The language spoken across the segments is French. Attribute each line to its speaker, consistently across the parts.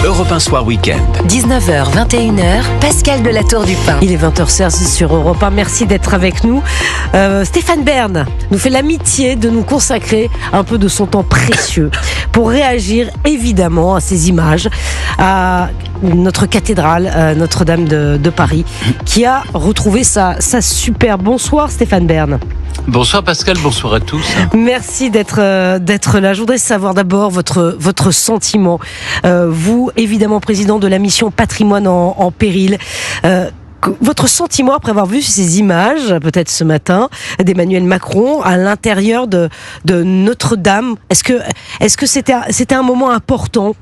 Speaker 1: Europe 1 Soir Week-end.
Speaker 2: 19h, 21h, Pascal de la Tour du Pin.
Speaker 3: Il est 20h06 sur Europe 1. Merci d'être avec nous. Stéphane Bern nous fait l'amitié de nous consacrer un peu de son temps précieux pour réagir évidemment à ces images, à notre cathédrale Notre-Dame de Paris qui a retrouvé sa superbe. Bonsoir Stéphane Bern.
Speaker 4: Bonsoir Pascal, bonsoir à tous.
Speaker 3: Merci d'être là. Je voudrais savoir d'abord votre sentiment. Vous, évidemment, président de la mission Patrimoine en péril. Votre sentiment après avoir vu ces images, peut-être ce matin, d'Emmanuel Macron à l'intérieur de Notre-Dame. Est-ce que c'était un moment important,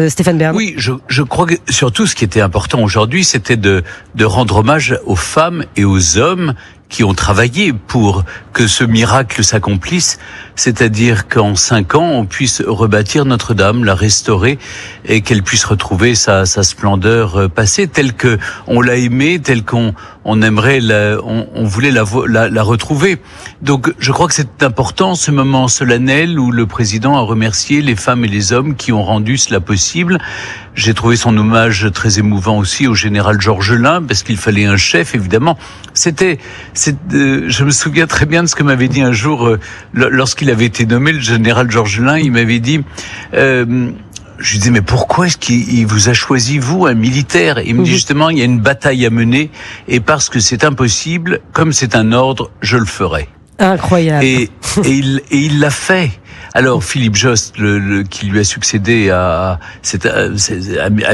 Speaker 3: Stéphane Bern?
Speaker 4: Oui, je crois que surtout ce qui était important aujourd'hui, c'était de rendre hommage aux femmes et aux hommes qui ont travaillé pour que ce miracle s'accomplisse, c'est-à-dire qu'en 5 ans, on puisse rebâtir Notre-Dame, la restaurer et qu'elle puisse retrouver sa splendeur passée, telle que on l'a aimée, telle qu'on aimerait, on voulait la retrouver. Donc, je crois que c'est important, ce moment solennel où le président a remercié les femmes et les hommes qui ont rendu cela possible. J'ai trouvé son hommage très émouvant aussi au général Georgelin, parce qu'il fallait un chef, évidemment. Je me souviens très bien de ce que m'avait dit un jour, lorsqu'il avait été nommé, le général Georgelin, il m'avait dit... je lui disais, mais pourquoi est-ce qu'il vous a choisi, vous, un militaire? Il me dit, justement, il y a une bataille à mener, et parce que c'est impossible, comme c'est un ordre, je le ferai.
Speaker 3: Incroyable.
Speaker 4: Et il l'a fait. Alors Philippe Jost, qui lui a succédé, a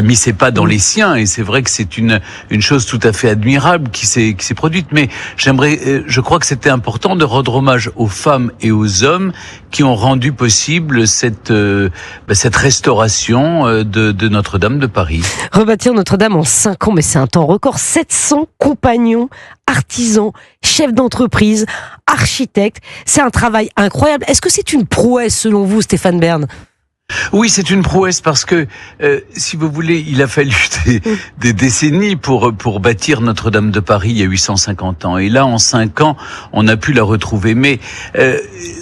Speaker 4: mis ses pas dans les siens, et c'est vrai que c'est une chose tout à fait admirable qui s'est produite. Mais je crois que c'était important de rendre hommage aux femmes et aux hommes qui ont rendu possible cette restauration de Notre-Dame de Paris.
Speaker 3: Rebâtir Notre-Dame en 5 ans, mais c'est un temps record. 700 compagnons, artisans, chefs d'entreprise, architectes. C'est un travail incroyable. Est-ce que c'est une prouesse selon vous, Stéphane Bern?
Speaker 4: Oui, c'est une prouesse parce que, si vous voulez, il a fallu des décennies pour bâtir Notre-Dame de Paris il y a 850 ans. Et là, en 5 ans, on a pu la retrouver. Mais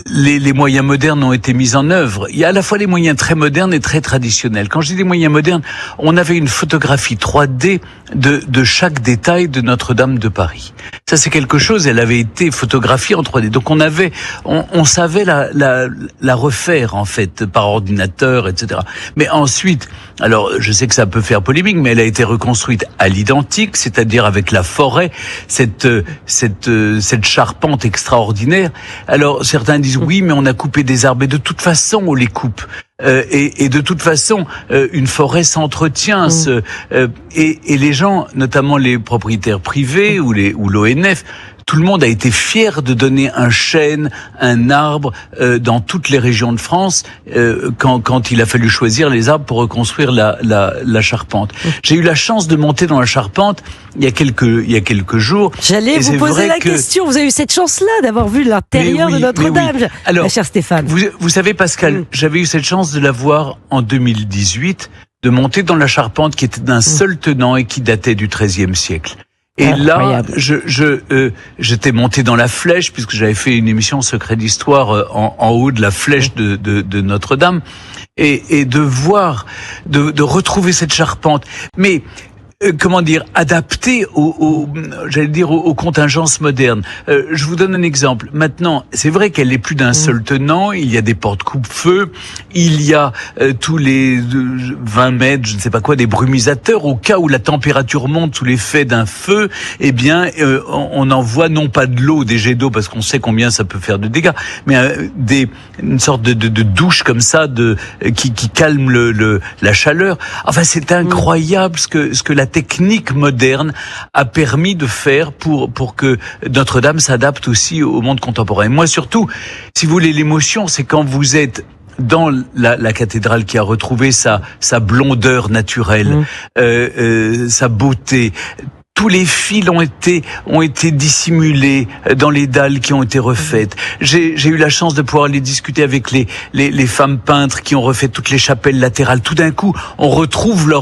Speaker 4: les moyens modernes ont été mis en œuvre. Il y a à la fois les moyens très modernes et très traditionnels. Quand je dis des moyens modernes, on avait une photographie 3D de chaque détail de Notre-Dame de Paris. Ça, c'est quelque chose, elle avait été photographiée en 3D. Donc on savait la refaire, en fait, par ordinateur, etc. Mais ensuite, alors, je sais que ça peut faire polémique, mais elle a été reconstruite à l'identique, c'est-à-dire avec la forêt, cette charpente extraordinaire. Alors, certains disent, oui, mais on a coupé des arbres, et de toute façon, on les coupe. Et de toute façon, une forêt s'entretient, et les gens, notamment les propriétaires privés ou l'ONF, tout le monde a été fier de donner un chêne, un arbre dans toutes les régions de France quand il a fallu choisir les arbres pour reconstruire la charpente. J'ai eu la chance de monter dans la charpente il y a quelques jours.
Speaker 3: J'allais vous poser la question. Vous avez eu cette chance-là d'avoir vu l'intérieur de Notre-Dame, oui. Alors, cher Stéphane.
Speaker 4: Vous savez, Pascal, j'avais eu cette chance de la voir en 2018, de monter dans la charpente qui était d'un seul tenant et qui datait du XIIIe siècle. Et incroyable. Là, j'étais monté dans la flèche, puisque j'avais fait une émission Secret d'Histoire en haut de la flèche de Notre-Dame, et de voir, de retrouver cette charpente. Mais comment dire, adapté aux contingences modernes. Je vous donne un exemple. Maintenant, c'est vrai qu'elle n'est plus d'un seul tenant. Il y a des portes coupe-feu. Il y a tous les 20 mètres, je ne sais pas quoi, des brumisateurs. Au cas où la température monte sous l'effet d'un feu, eh bien, on envoie non pas de l'eau, des jets d'eau, parce qu'on sait combien ça peut faire de dégâts, mais une sorte de douche comme ça, qui calme la chaleur. Enfin, c'est incroyable ce que la technique moderne a permis de faire pour que Notre-Dame s'adapte aussi au monde contemporain. Moi, surtout, si vous voulez, l'émotion, c'est quand vous êtes dans la cathédrale qui a retrouvé sa blondeur naturelle, sa beauté. tous les fils ont été dissimulés dans les dalles qui ont été refaites. J'ai eu la chance de pouvoir aller discuter avec les femmes peintres qui ont refait toutes les chapelles latérales. Tout d'un coup, on retrouve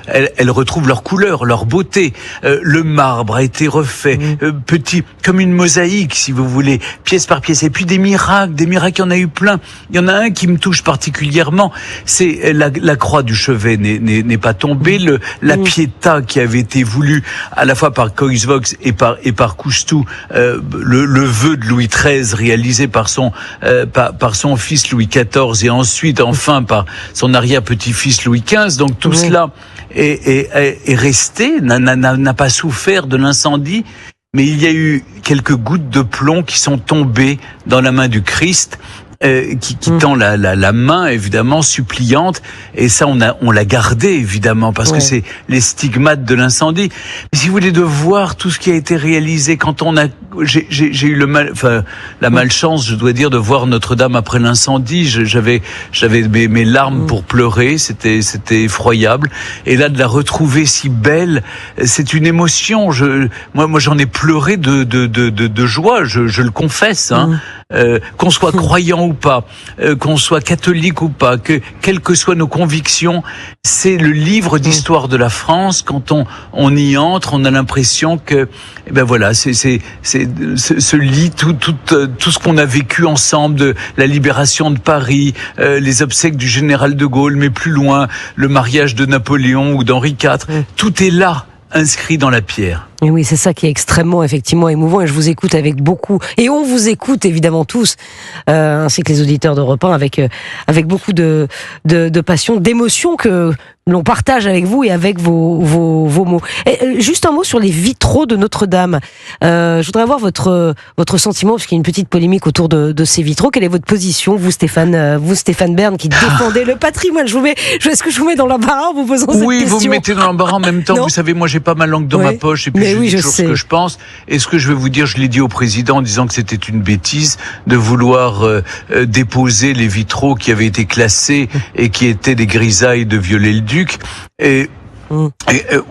Speaker 4: elles retrouvent leur couleur, leur beauté. Le marbre a été refait, petit, comme une mosaïque, si vous voulez, pièce par pièce. Et puis des miracles, il y en a eu plein. Il y en a un qui me touche particulièrement, c'est la croix du chevet n'est pas tombée. La Pietà qui avait été voulue à la fois par Coixvox et par Cousteau, le vœu de Louis XIII réalisé par son fils Louis XIV et ensuite enfin par son arrière-petit-fils Louis XV. Donc tout cela est resté, n'a pas souffert de l'incendie, mais il y a eu quelques gouttes de plomb qui sont tombées dans la main du Christ. Qui tend la main évidemment suppliante, et ça on l'a gardé évidemment parce que c'est les stigmates de l'incendie. Mais si vous voulez, de voir tout ce qui a été réalisé, quand j'ai eu la malchance, je dois dire, de voir Notre-Dame après l'incendie. J'avais mes larmes pour pleurer, c'était effroyable, et là de la retrouver si belle, c'est une émotion. Moi j'en ai pleuré de joie, je le confesse, hein. Qu'on soit croyant ou pas, qu'on soit catholique ou pas, quelles que soient nos convictions, c'est le livre d'histoire de la France. Quand on y entre, on a l'impression que, se lit tout ce qu'on a vécu ensemble, de la libération de Paris, les obsèques du général de Gaulle, mais plus loin, le mariage de Napoléon ou d'Henri IV. Tout est là, inscrit dans la pierre.
Speaker 3: Et oui, c'est ça qui est extrêmement, effectivement, émouvant, et je vous écoute avec beaucoup, et on vous écoute évidemment tous, ainsi que les auditeurs d'Europe 1, avec beaucoup de passion, d'émotion que l'on partage avec vous et avec vos mots. Et, juste un mot sur les vitraux de Notre-Dame. Je voudrais avoir votre sentiment, parce qu'il y a une petite polémique autour de ces vitraux. Quelle est votre position, vous Stéphane Bern, qui défendez le patrimoine? Est-ce que je vous mets dans l'embarras en vous posant cette question?
Speaker 4: Oui, vous me mettez dans l'embarras en même temps. Vous savez, moi j'ai pas ma langue dans ma poche, et puis je dis toujours ce que je pense. Et ce que je vais vous dire, je l'ai dit au président en disant que c'était une bêtise de vouloir déposer les vitraux qui avaient été classés et qui étaient des grisailles de Viollet-le-Duc.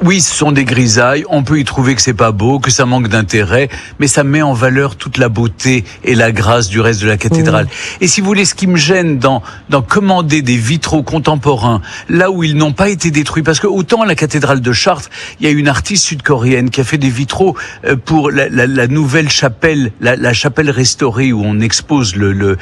Speaker 4: Oui, ce sont des grisailles, on peut y trouver que c'est pas beau, que ça manque d'intérêt, mais ça met en valeur toute la beauté et la grâce du reste de la cathédrale. Et si vous voulez, ce qui me gêne dans commander des vitraux contemporains, là où ils n'ont pas été détruits, parce que autant à la cathédrale de Chartres, il y a une artiste sud-coréenne qui a fait des vitraux pour la nouvelle chapelle, la chapelle restaurée où on expose le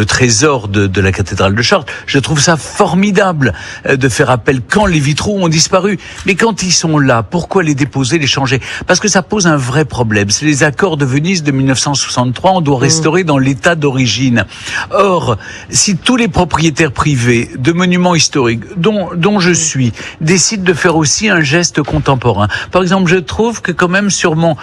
Speaker 4: trésor de la cathédrale de Chartres. Je trouve ça formidable de faire appel quand les vitraux ont disparu. Mais quand ils sont là, pourquoi les déposer, les changer? Parce que ça pose un vrai problème. C'est les accords de Venise de 1963, on doit restaurer dans l'état d'origine. Or, si tous les propriétaires privés de monuments historiques, dont je suis, décident de faire aussi un geste contemporain. Par exemple, je trouve que quand même sur mon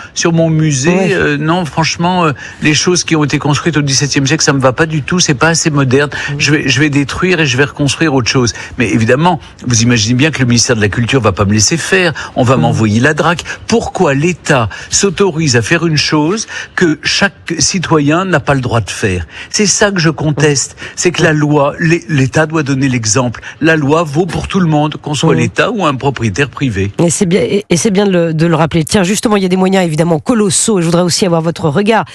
Speaker 4: musée, non, franchement, les choses qui ont été construites au XVIIe siècle, ça me va pas du tout, c'est pas assez moderne. Je vais détruire et je vais reconstruire autre chose. Mais évidemment, vous imaginez bien que le ministère de la Culture va pas me laisser faire, on va m'envoyer la DRAC. Pourquoi l'État s'autorise à faire une chose que chaque citoyen n'a pas le droit de faire? C'est ça que je conteste, c'est que la loi, l'État doit donner l'exemple. La loi vaut pour tout le monde, qu'on soit l'État ou un propriétaire privé.
Speaker 3: Et c'est bien de le rappeler. Tiens, justement, il y a des moyens évidemment colossaux, et je voudrais aussi avoir votre regard.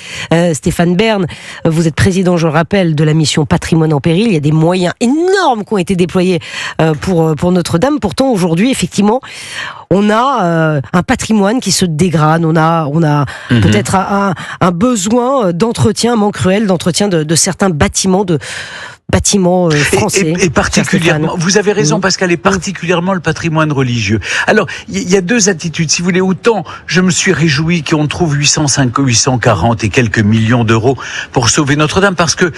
Speaker 3: Stéphane Bern, vous êtes président, je le rappelle, de la mission Patrimoine en péril. Il y a des moyens énormes qui ont été déployés pour Notre-Dame. Pourtant, aujourd'hui, effectivement, on a un patrimoine qui se dégrade, on a peut-être un besoin d'entretien, un manque cruel d'entretien de certains bâtiments français.
Speaker 4: Et particulièrement, vous avez raison Pascal, et particulièrement le patrimoine religieux. Alors, il y a deux attitudes. Si vous voulez, autant je me suis réjoui qu'on trouve 840 et quelques millions d'euros pour sauver Notre-Dame, parce que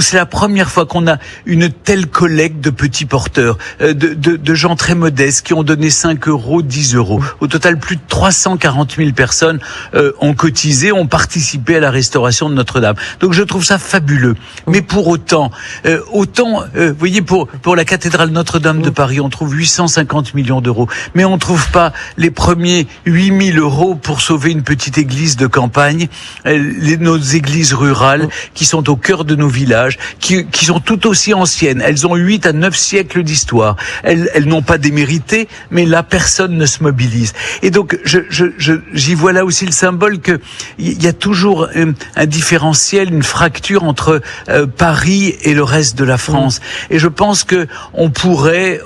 Speaker 4: c'est la première fois qu'on a une telle collecte de petits porteurs, de gens très modestes qui ont donné 5 euros, 10 euros. Au total, plus de 340 000 personnes ont cotisé, ont participé à la restauration de Notre-Dame. Donc je trouve ça fabuleux. Mais pour autant, Autant, vous voyez, pour la cathédrale Notre-Dame de Paris, on trouve 850 millions d'euros, mais on trouve pas les premiers 8 000 euros pour sauver une petite église de campagne, nos églises rurales qui sont au cœur de nos villages, qui sont tout aussi anciennes. Elles ont 8 à 9 siècles d'histoire. Elles n'ont pas démérité, mais là, personne ne se mobilise. Et donc, j'y vois là aussi le symbole que il y a toujours un différentiel, une fracture entre Paris et le reste de la France. Et je pense que on pourrait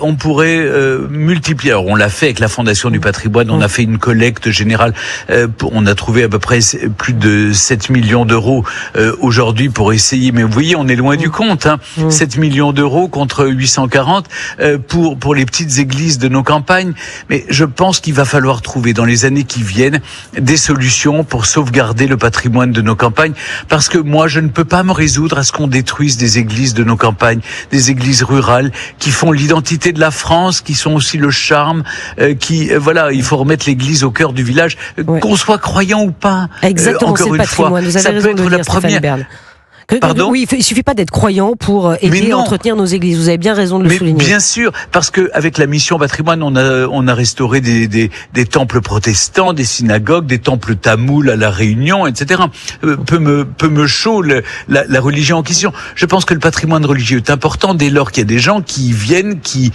Speaker 4: multiplier. Alors, on l'a fait avec la Fondation du Patrimoine. On a fait une collecte générale. On a trouvé à peu près plus de 7 millions d'euros aujourd'hui pour essayer. Mais vous voyez, on est loin du compte. 7 millions d'euros contre 840 pour les petites églises de nos campagnes. Mais je pense qu'il va falloir trouver dans les années qui viennent des solutions pour sauvegarder le patrimoine de nos campagnes. Parce que moi, je ne peux pas me résoudre à ce qu'on détruise des églises de nos campagnes, des églises rurales qui font l'identité de la France, qui sont aussi le charme, voilà, il faut remettre l'église au cœur du village, qu'on soit croyant ou pas.
Speaker 3: Exactement,
Speaker 4: encore
Speaker 3: c'est le
Speaker 4: une fois,
Speaker 3: patrimoine. Vous avez
Speaker 4: ça
Speaker 3: raison
Speaker 4: peut être
Speaker 3: de
Speaker 4: la
Speaker 3: dire, Stéphane
Speaker 4: première.
Speaker 3: Bern.
Speaker 4: Pardon ?
Speaker 3: Oui, il suffit pas d'être croyant pour aider à entretenir nos églises. Vous avez bien raison de le souligner.
Speaker 4: Bien sûr, parce que avec la mission patrimoine, on a restauré des temples protestants, des synagogues, des temples tamouls à la Réunion, etc. Peu me chaud la religion en question. Je pense que le patrimoine religieux est important dès lors qu'il y a des gens qui y viennent, qui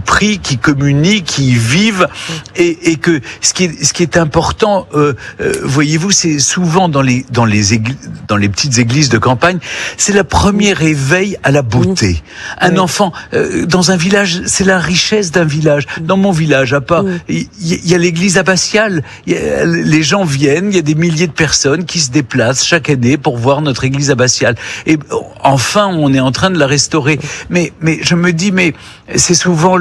Speaker 4: prient, qui communient, qui y vivent, et que ce qui est important, voyez-vous, c'est souvent dans les petites églises de campagne. C'est le premier réveil à la beauté. Un enfant, dans un village, c'est la richesse d'un village. Dans mon village, à pas, il y a l'église abbatiale. Les gens viennent, il y a des milliers de personnes qui se déplacent chaque année pour voir notre église abbatiale. Et enfin, on est en train de la restaurer. Mais je me dis, mais c'est souvent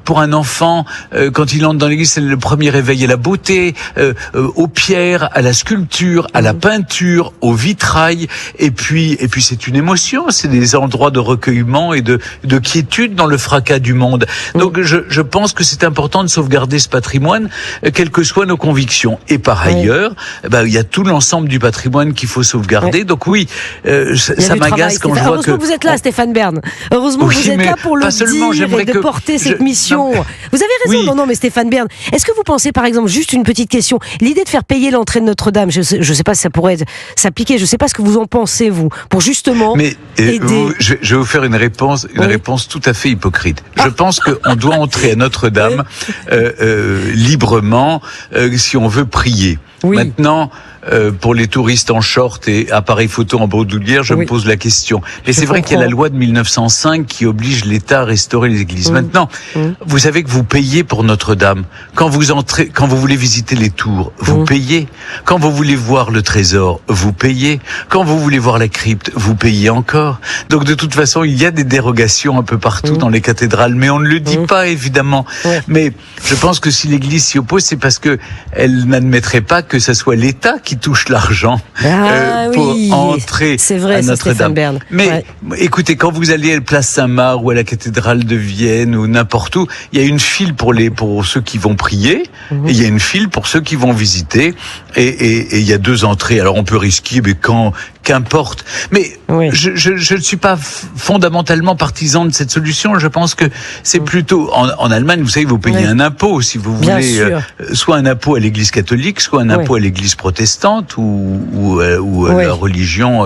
Speaker 4: pour un enfant, quand il entre dans l'église, c'est le premier réveil à la beauté, aux pierres, à la sculpture, à la peinture, au vitrail, et puis c'est une émotion, c'est des endroits de recueillement et de quiétude dans le fracas du monde. Donc je pense que c'est important de sauvegarder ce patrimoine, quelles que soient nos convictions. Et par ailleurs, il y a tout l'ensemble du patrimoine qu'il faut sauvegarder. Donc oui, ça m'agace quand je vois
Speaker 3: Heureusement que vous êtes là, Stéphane Bern. Heureusement que vous êtes là pour le dire et de porter cette mission. Vous avez raison. Non, mais Stéphane Bern, est-ce que vous pensez, par exemple, juste une petite question, l'idée de faire payer l'entrée de Notre-Dame, je sais pas si ça pourrait s'appliquer, je sais pas ce que vous en pensez, vous, pour justement aider.
Speaker 4: Je vais vous faire une réponse tout à fait hypocrite. Je pense qu'on doit entrer à Notre-Dame librement si on veut prier. Maintenant, pour les touristes en short et appareil photo en bandoulière, je me pose la question. Mais c'est vrai qu'il y a la loi de 1905 qui oblige l'État à restaurer les églises. Maintenant, vous savez que vous payez pour Notre-Dame. Quand vous voulez visiter les tours, vous payez. Quand vous voulez voir le trésor, vous payez. Quand vous voulez voir la crypte, vous payez encore. Donc de toute façon, il y a des dérogations un peu partout dans les cathédrales, mais on ne le dit pas évidemment. Mais je pense que si l'Église s'y oppose, c'est parce que elle n'admettrait pas que ce soit l'État qui touche l'argent pour entrer à Notre-Dame. Mais écoutez, quand vous allez à la place Saint-Marc ou à la cathédrale de Vienne ou n'importe où, il y a une file pour ceux qui vont prier et il y a une file pour ceux qui vont visiter et il y a 2 entrées. Alors on peut risquer, mais qu'importe. Mais je ne suis pas fondamentalement partisan de cette solution. Je pense que c'est plutôt en Allemagne, vous savez, vous payez un impôt si vous voulez, soit un impôt à l'Église catholique, soit un impôt à l'Église protestante ou la religion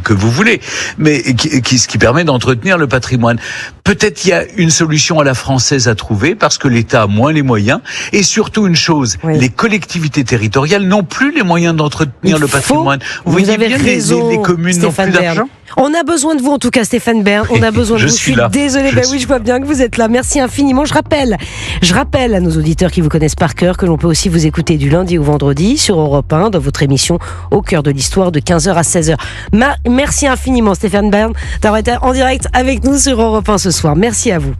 Speaker 4: que vous voulez, mais ce qui permet d'entretenir le patrimoine. Peut-être il y a une solution à la française à trouver parce que l'État a moins les moyens et surtout une chose, les collectivités territoriales n'ont plus les moyens d'entretenir le patrimoine. Vous voyez bien les communes n'ont plus d'argent.
Speaker 3: On a besoin de vous en tout cas, Stéphane Bern. On a besoin de vous. Je suis désolée. Je vois bien que vous êtes là. Merci infiniment. Je rappelle à nos auditeurs qui vous connaissent par cœur que l'on peut aussi vous écouter du lundi au vendredi sur Europe 1 dans votre émission Au cœur de l'histoire de 15h à 16h. Merci infiniment, Stéphane Bern, d'avoir été en direct avec nous sur Europe 1 ce soir. Merci à vous.